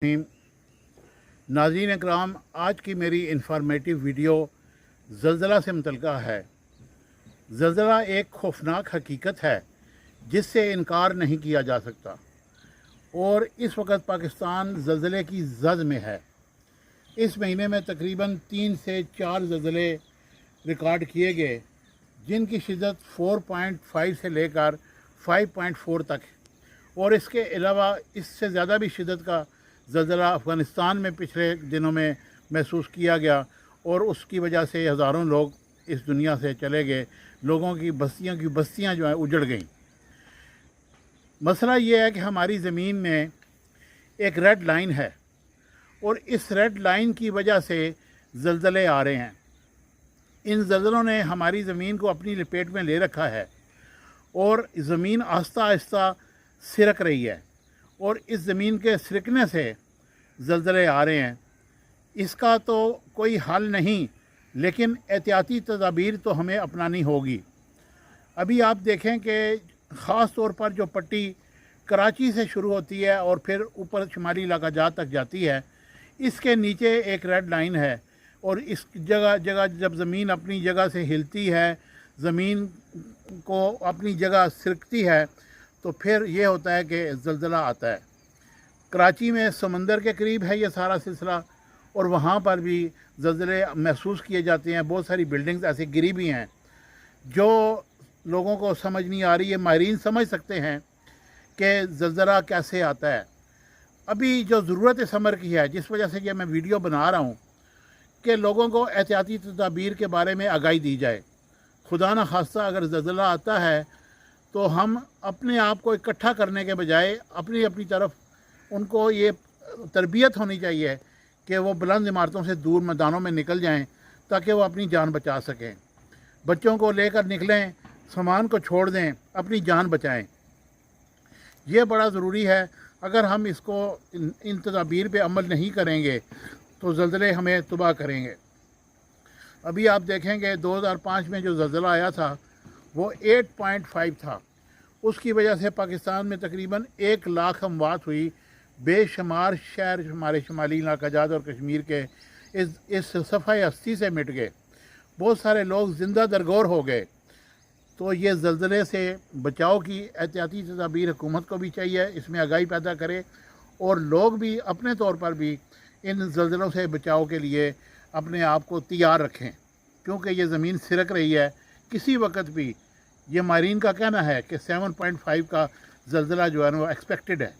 Team नाज़रीन इकराम, आज की मेरी इंफॉर्मेटिव वीडियो ज़लज़ला से मुतल्लिक़ है। ज़लज़ला एक खौफनाक हकीकत है जिससे इनकार नहीं किया जा सकता, और इस वक्त पाकिस्तान ज़लज़ले की जद में है। इस महीने में तकरीबन 3 से 4 ज़लज़ले रिकॉर्ड किए गए, जिनकी शिद्दत 4.5 से लेकर 5.4 तक है, और इसके अलावा इससे ज़्यादा भी शिद्दत का ज़लज़ला अफ़गानिस्तान में पिछले दिनों में महसूस किया गया, और उसकी वजह से हज़ारों लोग इस दुनिया से चले गए। लोगों की बस्तियां जो हैं उजड़ गईं। मसला ये है कि हमारी ज़मीन में एक रेड लाइन है, और इस रेड लाइन की वजह से ज़लज़ले आ रहे हैं। इन ज़लज़लों ने हमारी ज़मीन को अपनी लपेट में ले रखा है, और ज़मीन आहिस्ता आहिस्ता सिरक रही है, और इस ज़मीन के सिरकने से ज़लज़ले आ रहे हैं। इसका तो कोई हल नहीं, लेकिन एहतियाती तदाबीर तो हमें अपनानी होगी। अभी आप देखें कि ख़ास तौर पर जो पट्टी कराची से शुरू होती है और फिर ऊपर शुमाली इलाका जहाँ तक जाती है, इसके नीचे एक रेड लाइन है, और इस जगह जगह जब ज़मीन अपनी जगह से हिलती है, ज़मीन को अपनी जगह सिरकती है, तो फिर ये होता है कि ज़लज़ला आता है। कराची में समंदर के करीब है ये सारा सिलसिला, और वहाँ पर भी ज़लज़ले महसूस किए जाते हैं। बहुत सारी बिल्डिंग्स ऐसी गिरी भी हैं जो लोगों को समझ नहीं आ रही है। माहिरीन समझ सकते हैं कि ज़लज़ला कैसे आता है। अभी जो ज़रूरत समर की है, जिस वजह से ये मैं वीडियो बना रहा हूँ, कि लोगों को एहतियाती तदाबीर के बारे में आगाही दी जाए। खुदा न खास्ता अगर ज़लज़ला आता है तो हम अपने आप को इकट्ठा करने के बजाय अपनी अपनी तरफ उनको ये तरबियत होनी चाहिए कि वो बुलंद इमारतों से दूर मैदानों में निकल जाएं, ताकि वो अपनी जान बचा सकें। बच्चों को लेकर निकलें, सामान को छोड़ दें, अपनी जान बचाएं। ये बड़ा ज़रूरी है। अगर हम इसको इन तदाबीर पे अमल नहीं करेंगे तो ज़लज़ले हमें तबाह करेंगे। अभी आप देखेंगे 2005 में जो ज़लज़ला आया था वो 8.5 था। उसकी वजह से पाकिस्तान में तकरीबन 1 लाख अमवात हुई। बेशुमार शहर हमारे शुमाली इलाका जात और कश्मीर के इस सफ़ाए हस्ती से मिट गए। बहुत सारे लोग ज़िंदा दरगोर हो गए। तो ये ज़लज़ले से बचाव की एहतियाती तदाबीर हुकूमत को भी चाहिए, इसमें आगाही पैदा करे, और लोग भी अपने तौर पर भी इन ज़लज़लों से बचाव के लिए अपने आप को तैयार रखें, क्योंकि ये ज़मीन सिरक रही है। किसी वक्त भी ये माहिरीन का कहना है कि 7.5 का ज़लज़ला जो है ना वो एक्सपेक्टेड है।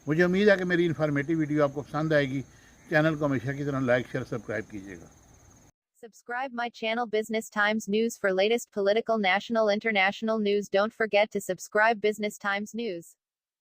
मुझे उम्मीद है कि मेरी इन्फॉर्मेटिव वीडियो आपको पसंद आएगी। चैनल को हमेशा की तरह लाइक, शेयर, सब्सक्राइब कीजिएगा। Subscribe my channel Business Times News for latest political, national, international news. Don't forget to subscribe Business Times News.